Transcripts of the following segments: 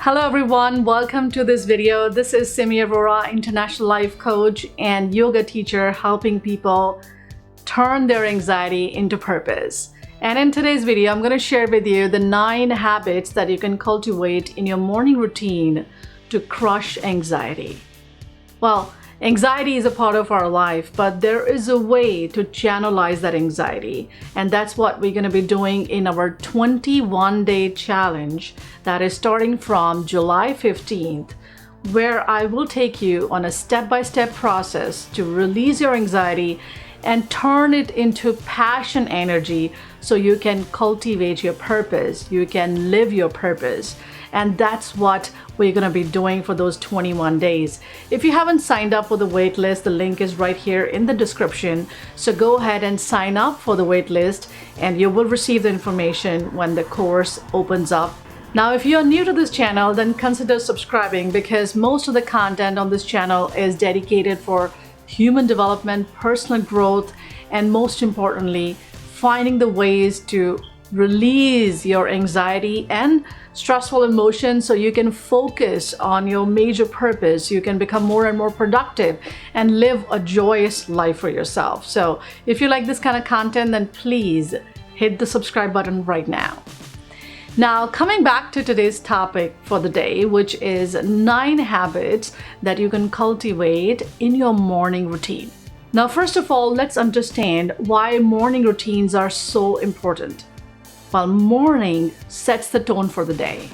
Hello everyone, welcome to this video. This is Simi Arora, international life coach and yoga teacher, helping people turn their anxiety into purpose. And in today's video, I'm going to share with you the 9 habits that you can cultivate in your morning routine to crush anxiety. Well, anxiety is a part of our life, but there is a way to channelize that anxiety. And that's what we're going to be doing in our 21-day challenge that is starting from July 15th, where I will take you on a step-by-step process to release your anxiety and turn it into passion energy so you can cultivate your purpose, you can live your purpose. And that's what we're going to be doing for those 21 days. If you haven't signed up for the waitlist, the link is right here in the description. So go ahead and sign up for the waitlist and you will receive the information when the course opens up. Now, if you're new to this channel, then consider subscribing because most of the content on this channel is dedicated for human development, personal growth, and most importantly, finding the ways to release your anxiety and stressful emotions so you can focus on your major purpose. You can become more and more productive and live a joyous life for yourself. So if you like this kind of content, then please hit the subscribe button right now. Now, coming back to today's topic for the day, which is 9 habits that you can cultivate in your morning routine. Now, first of all, let's understand why morning routines are so important. Well, morning sets the tone for the day.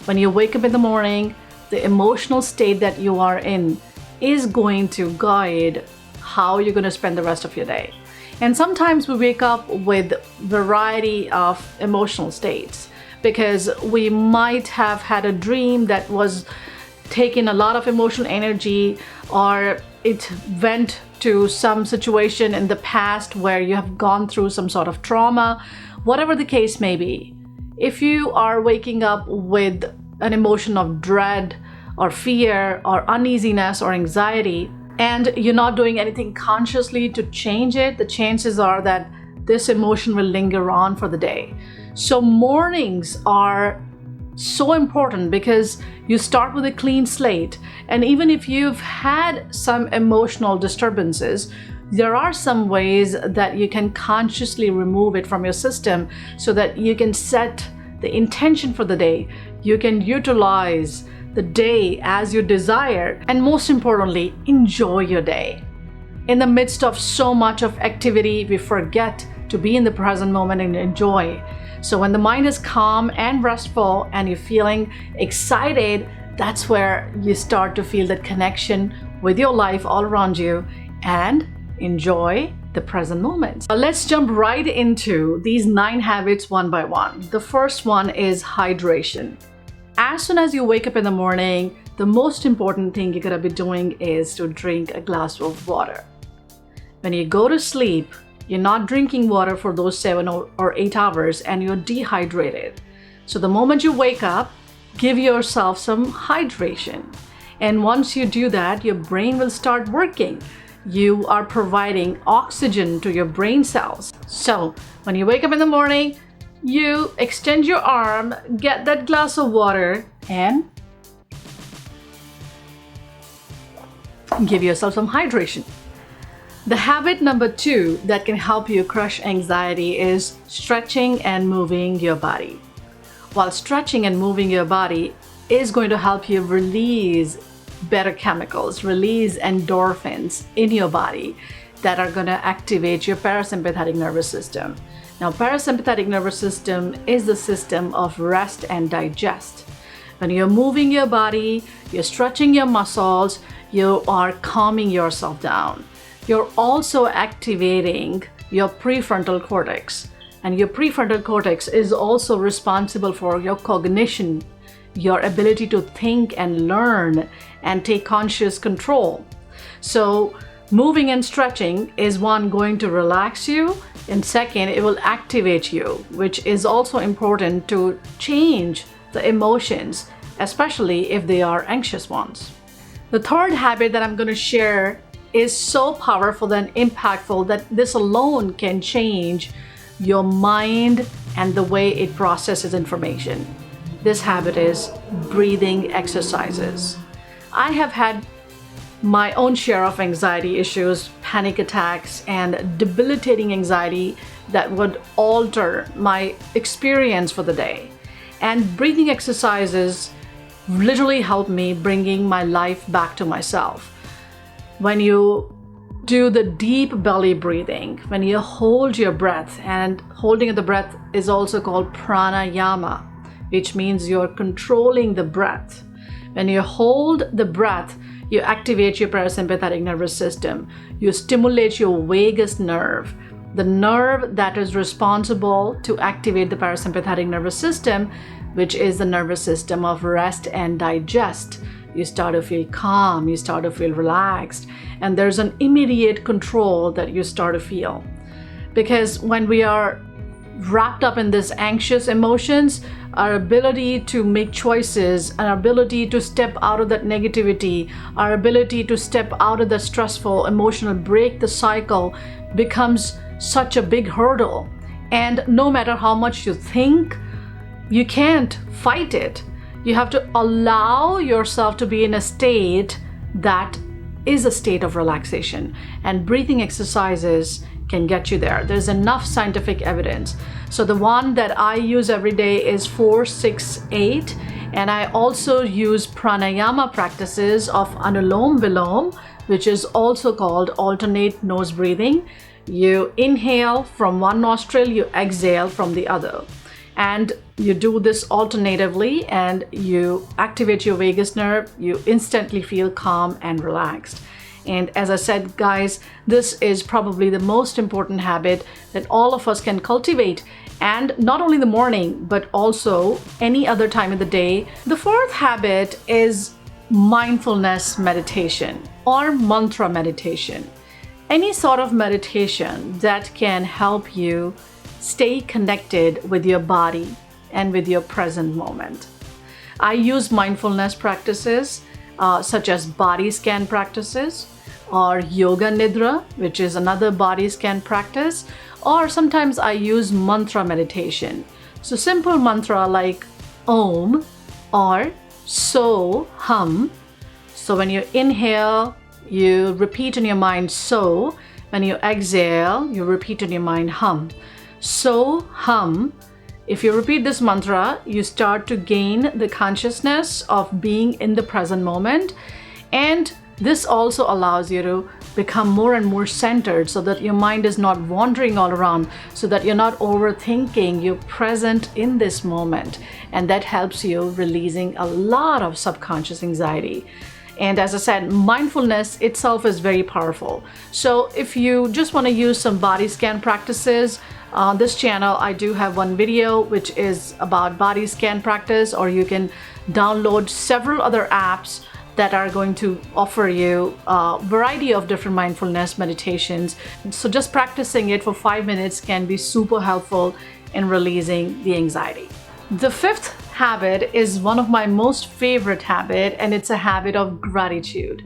When you wake up in the morning, the emotional state that you are in is going to guide how you're going to spend the rest of your day. And sometimes we wake up with a variety of emotional states because we might have had a dream that was taking a lot of emotional energy, or it went to some situation in the past where you have gone through some sort of trauma. Whatever the case may be, if you are waking up with an emotion of dread or fear or uneasiness or anxiety, and you're not doing anything consciously to change it, the chances are that this emotion will linger on for the day. So mornings are so important because you start with a clean slate. And even if you've had some emotional disturbances, there are some ways that you can consciously remove it from your system so that you can set the intention for the day. You can utilize the day as you desire, and most importantly, enjoy your day. In the midst of so much of activity, we forget to be in the present moment and enjoy. So when the mind is calm and restful and you're feeling excited, that's where you start to feel that connection with your life all around you and enjoy the present moment. Let's jump right into these 9 habits one by one. The first one is hydration. As soon as you wake up in the morning, the most important thing you're gonna be doing is to drink a glass of water. When you go to sleep, you're not drinking water for those 7 or 8 hours and you're dehydrated. So the moment you wake up, give yourself some hydration. And once you do that, your brain will start working. You are providing oxygen to your brain cells. So when you wake up in the morning, you extend your arm, get that glass of water, and give yourself some hydration. The habit number 2 that can help you crush anxiety is stretching and moving your body. While stretching and moving your body is going to help you release better chemicals, release endorphins in your body that are going to activate your parasympathetic nervous system. Now, parasympathetic nervous system is the system of rest and digest. When you're moving your body, you're stretching your muscles, you are calming yourself down. You're also activating your prefrontal cortex. And your prefrontal cortex is also responsible for your cognition, your ability to think and learn and take conscious control. So moving and stretching is one, going to relax you, and second, it will activate you, which is also important to change the emotions, especially if they are anxious ones. The third habit that I'm going to share is so powerful and impactful that this alone can change your mind and the way it processes information. This habit is breathing exercises. I have had my own share of anxiety issues, panic attacks, and debilitating anxiety that would alter my experience for the day. And breathing exercises literally helped me bringing my life back to myself. When you do the deep belly breathing, when you hold your breath, and holding the breath is also called pranayama, which means you're controlling the breath. When you hold the breath, you activate your parasympathetic nervous system. You stimulate your vagus nerve, the nerve that is responsible to activate the parasympathetic nervous system, which is the nervous system of rest and digest. You start to feel calm, you start to feel relaxed, and there's an immediate control that you start to feel. Because when we are wrapped up in this anxious emotions, our ability to make choices, our ability to step out of that negativity, our ability to step out of the stressful emotional, break the cycle, becomes such a big hurdle. And no matter how much you think, you can't fight it. You have to allow yourself to be in a state that is a state of relaxation. And breathing exercises can get you there. There's enough scientific evidence. So the one that I use every day is 4-6-8, and I also use pranayama practices of Anulom Vilom, which is also called alternate nose breathing. You inhale from one nostril, you exhale from the other. And you do this alternatively, and you activate your vagus nerve, you instantly feel calm and relaxed. And as I said, guys, this is probably the most important habit that all of us can cultivate, and not only in the morning, but also any other time of the day. The fourth habit is mindfulness meditation or mantra meditation. Any sort of meditation that can help you stay connected with your body and with your present moment. I use mindfulness practices such as body scan practices, or yoga nidra, which is another body scan practice, or sometimes I use mantra meditation. So simple mantra like Om or So Hum. So when you inhale, you repeat in your mind So. When you exhale, you repeat in your mind Hum. So Hum. If you repeat this mantra, you start to gain the consciousness of being in the present moment, and this also allows you to become more and more centered so that your mind is not wandering all around, so that you're not overthinking, you're present in this moment, and that helps you releasing a lot of subconscious anxiety. And as I said, mindfulness itself is very powerful. So if you just want to use some body scan practices, on this channel I do have one video which is about body scan practice, or you can download several other apps that are going to offer you a variety of different mindfulness meditations. So just practicing it for 5 minutes can be super helpful in releasing the anxiety. The fifth habit is one of my most favorite habit, and it's a habit of gratitude.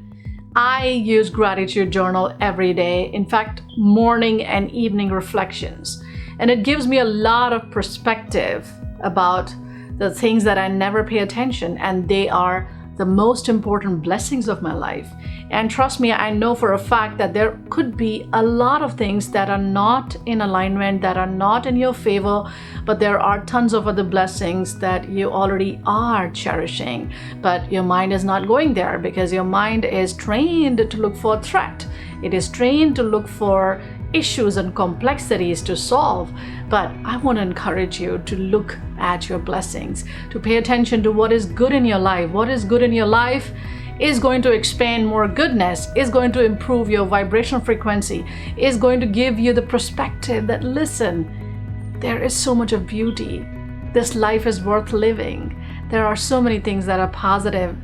I use gratitude journal every day. In fact, morning and evening reflections. And it gives me a lot of perspective about the things that I never pay attention, and they are the most important blessings of my life. And trust me, I know for a fact that there could be a lot of things that are not in alignment, that are not in your favor, but there are tons of other blessings that you already are cherishing. But your mind is not going there because your mind is trained to look for a threat. It is trained to look for issues and complexities to solve. But I want to encourage you to look at your blessings, to pay attention to what is good in your life. What is good in your life is going to expand more goodness, is going to improve your vibrational frequency, is going to give you the perspective that, listen, there is so much of beauty. This life is worth living. There are so many things that are positive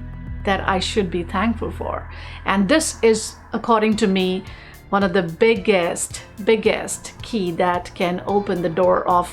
that I should be thankful for. And this is, according to me, one of the biggest key that can open the door of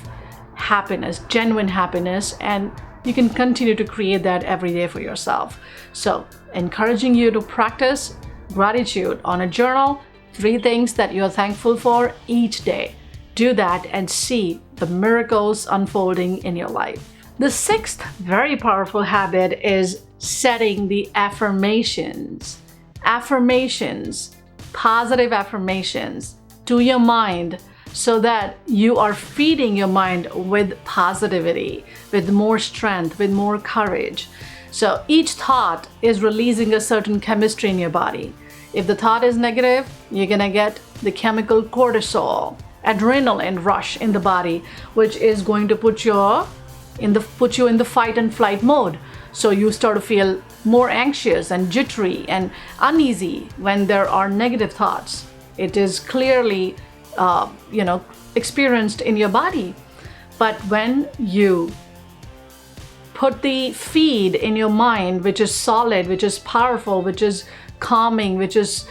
happiness, genuine happiness, and you can continue to create that every day for yourself. So, encouraging you to practice gratitude on a journal, 3 things that you're thankful for each day. Do that and see the miracles unfolding in your life. The sixth very powerful habit is setting the affirmations. Affirmations, positive affirmations to your mind so that you are feeding your mind with positivity, with more strength, with more courage. So each thought is releasing a certain chemistry in your body. If the thought is negative, you're gonna get the chemical cortisol, adrenaline rush in the body, which is going to put you in the fight and flight mode. So you start to feel more anxious and jittery and uneasy when there are negative thoughts. It is clearly, experienced in your body. But when you put the feed in your mind, which is solid, which is powerful, which is calming, which is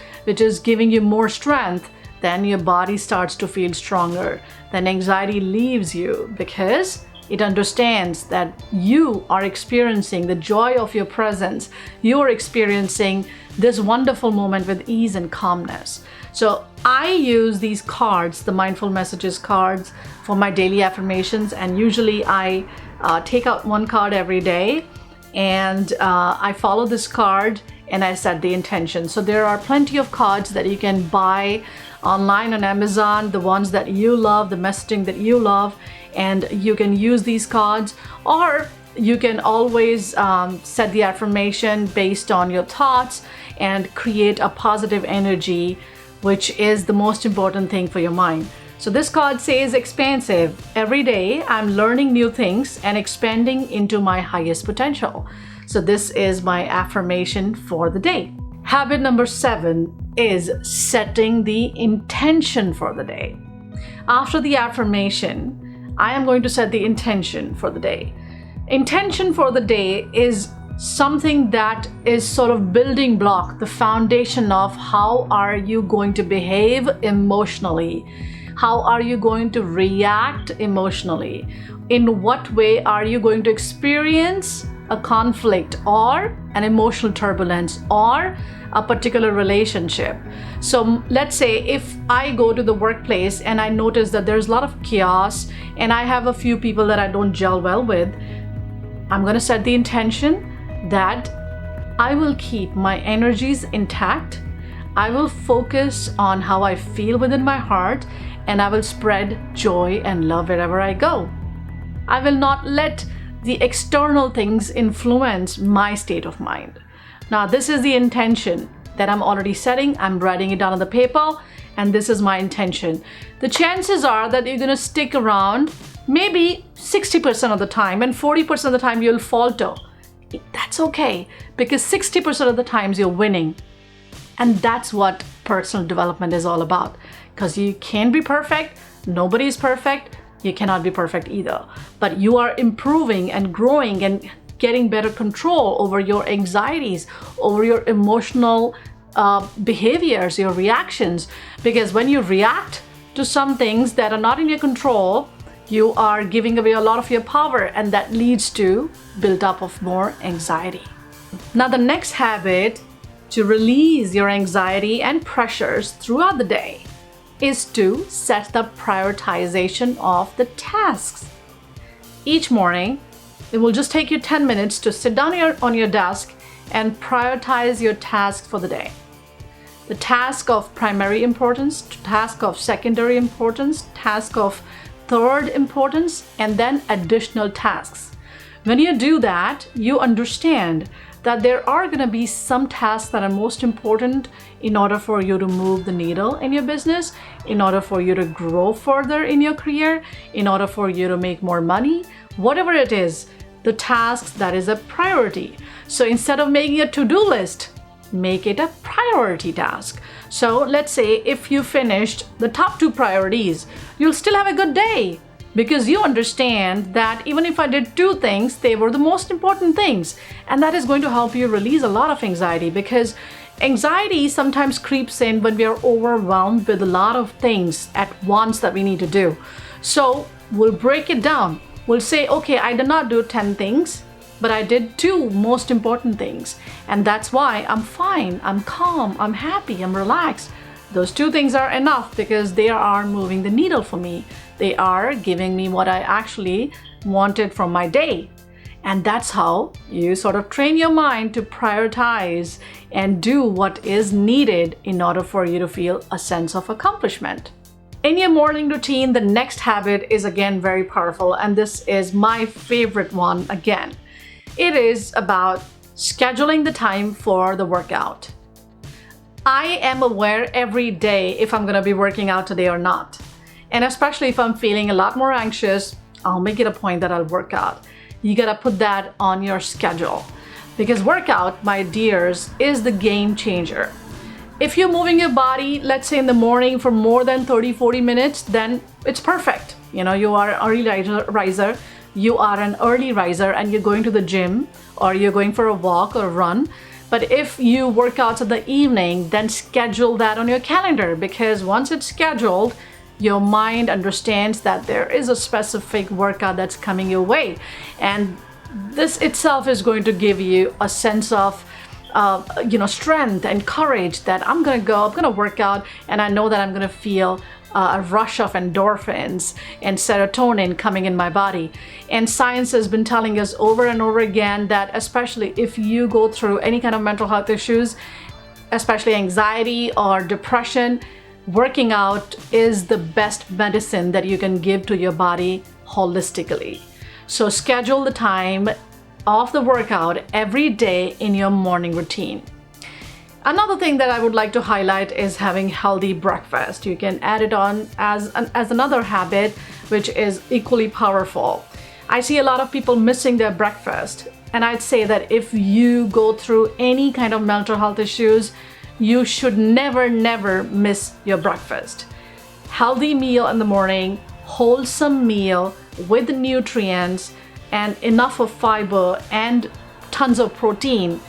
giving you more strength, then your body starts to feel stronger. Then anxiety leaves you because it understands that you are experiencing the joy of your presence. You are experiencing this wonderful moment with ease and calmness. So I use these cards, the mindful messages cards, for my daily affirmations, and usually I take out one card every day, and I follow this card and I set the intention. So there are plenty of cards that you can buy online on Amazon, the ones that you love, the messaging that you love, and you can use these cards, or you can always set the affirmation based on your thoughts and create a positive energy, which is the most important thing for your mind. So this card says expansive. Every day I'm learning new things and expanding into my highest potential. So this is my affirmation for the day. Habit number 7 is setting the intention for the day. After the affirmation, I am going to set the intention for the day. Intention for the day is something that is sort of building block, the foundation of how are you going to behave emotionally? How are you going to react emotionally? In what way are you going to experience a conflict or an emotional turbulence or a particular relationship? So let's say if I go to the workplace and I notice that there's a lot of chaos and I have a few people that I don't gel well with, I'm going to set the intention that I will keep my energies intact. I will focus on how I feel within my heart, and I will spread joy and love wherever I go. I will not let the external things influence my state of mind. Now, this is the intention that I'm already setting. I'm writing it down on the paper, and this is my intention. The chances are that you're going to stick around maybe 60% of the time, and 40% of the time you'll falter. That's okay, because 60% of the times you're winning. And that's what personal development is all about. Because you can't be perfect, nobody is perfect, you cannot be perfect either. But you are improving and growing and getting better control over your anxieties, over your emotional behaviors, your reactions. Because when you react to some things that are not in your control, you are giving away a lot of your power, and that leads to build-up of more anxiety. Now, the next habit to release your anxiety and pressures throughout the day is to set the prioritization of the tasks. Each morning, it will just take you 10 minutes to sit down on your desk and prioritize your tasks for the day. The task of primary importance, task of secondary importance, task of third importance, and then additional tasks. When you do that, you understand that there are going to be some tasks that are most important in order for you to move the needle in your business, in order for you to grow further in your career, in order for you to make more money, whatever it is, the tasks that is a priority. So instead of making a to-do list, make it a priority task. So let's say if you finished the top 2 priorities, you'll still have a good day, because you understand that even if I did 2 things, they were the most important things. And that is going to help you release a lot of anxiety, because anxiety sometimes creeps in when we are overwhelmed with a lot of things at once that we need to do. So we'll break it down. We'll say, okay, I did not do 10 things, but I did 2 most important things. And that's why I'm fine, I'm calm, I'm happy, I'm relaxed. Those 2 things are enough, because they are moving the needle for me. They are giving me what I actually wanted from my day. And that's how you sort of train your mind to prioritize and do what is needed in order for you to feel a sense of accomplishment. In your morning routine, the next habit is again very powerful, and this is my favorite one again. It is about scheduling the time for the workout. I am aware every day if I'm going to be working out today or not. And especially if I'm feeling a lot more anxious, I'll make it a point that I'll work out. You got to put that on your schedule, because workout, my dears, is the game changer. If you're moving your body, let's say in the morning for more than 30-40 minutes, then it's perfect. You are an early riser, you are an early riser and you're going to the gym or you're going for a walk or a run. But if you work out in the evening, then schedule that on your calendar, because once it's scheduled, your mind understands that there is a specific workout that's coming your way. And this itself is going to give you a sense of strength and courage that I'm going to work out, and I know that I'm going to feel a rush of endorphins and serotonin coming in my body. And science has been telling us over and over again that especially if you go through any kind of mental health issues, especially anxiety or depression, working out is the best medicine that you can give to your body holistically. So schedule the time of the workout every day in your morning routine. Another thing that I would like to highlight is having healthy breakfast. You can add it on as another habit, which is equally powerful. I see a lot of people missing their breakfast, and I'd say that if you go through any kind of mental health issues, you should never miss your breakfast. Healthy meal in the morning, wholesome meal with nutrients and enough of fiber and tons of protein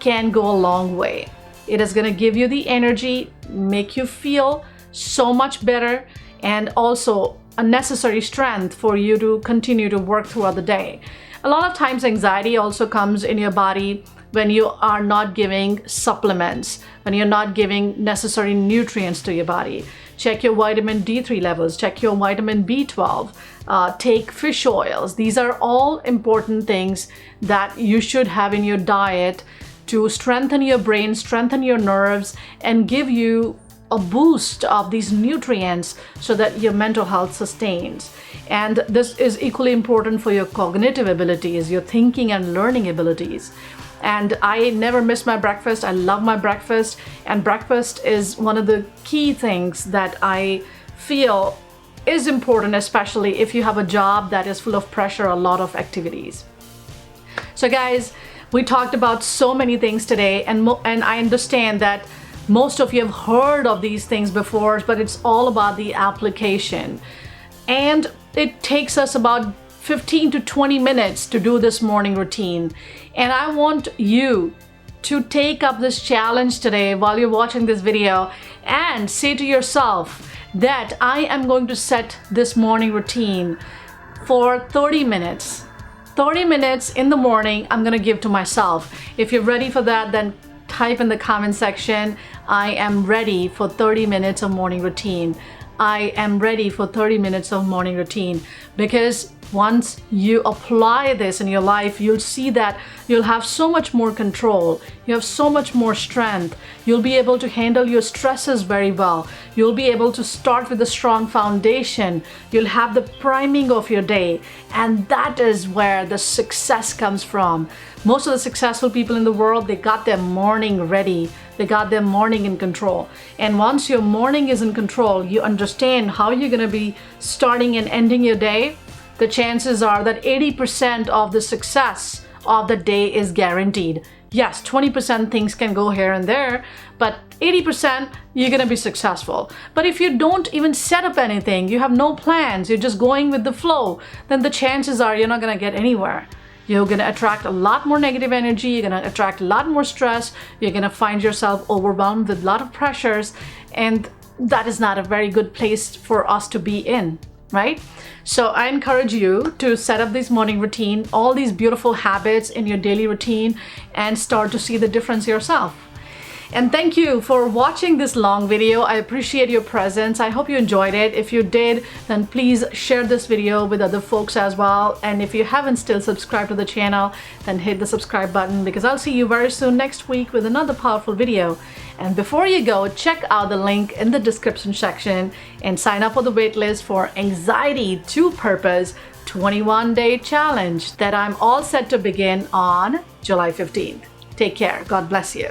can go a long way. It is going to give you the energy, make you feel so much better, and also a necessary strength for you to continue to work throughout the day. A lot of times anxiety also comes in your body when you are not giving supplements, when you're not giving necessary nutrients to your body. Check your vitamin D3 levels, check your vitamin B12, take fish oils. These are all important things that you should have in your diet to strengthen your brain, strengthen your nerves, and give you a boost of these nutrients so that your mental health sustains. And this is equally important for your cognitive abilities, your thinking and learning abilities. And I never miss my breakfast. I love my breakfast. And breakfast is one of the key things that I feel is important, especially if you have a job that is full of pressure, a lot of activities. So guys, we talked about so many things today, and I understand that most of you have heard of these things before, but it's all about the application. And it takes us about 15 to 20 minutes to do this morning routine. And I want you to take up this challenge today while you're watching this video and say to yourself that I am going to set this morning routine for 30 minutes. 30 minutes in the morning I'm going to give to myself. If you're ready for that, then type in the comment section, I am ready for 30 minutes of morning routine. I am ready for 30 minutes of morning routine. Because once you apply this in your life, you'll see that you'll have so much more control. You have so much more strength. You'll be able to handle your stresses very well. You'll be able to start with a strong foundation. You'll have the priming of your day. And that is where the success comes from. Most of the successful people in the world, they got their morning ready. They got their morning in control. And once your morning is in control, you understand how you're going to be starting and ending your day. The chances are that 80% of the success of the day is guaranteed. Yes, 20% things can go here and there, but 80% you're going to be successful. But if you don't even set up anything, you have no plans, you're just going with the flow, then the chances are you're not going to get anywhere. You're going to attract a lot more negative energy, you're going to attract a lot more stress, you're going to find yourself overwhelmed with a lot of pressures, and that is not a very good place for us to be in, right? So I encourage you to set up this morning routine, all these beautiful habits in your daily routine, and start to see the difference yourself. And thank you for watching this long video. I appreciate your presence. I hope you enjoyed it. If you did, then please share this video with other folks as well. And if you haven't still subscribed to the channel, then hit the subscribe button, because I'll see you very soon next week with another powerful video. And before you go, check out the link in the description section and sign up for the waitlist for Anxiety to Purpose 21-day challenge that I'm all set to begin on July 15th. Take care. God bless you.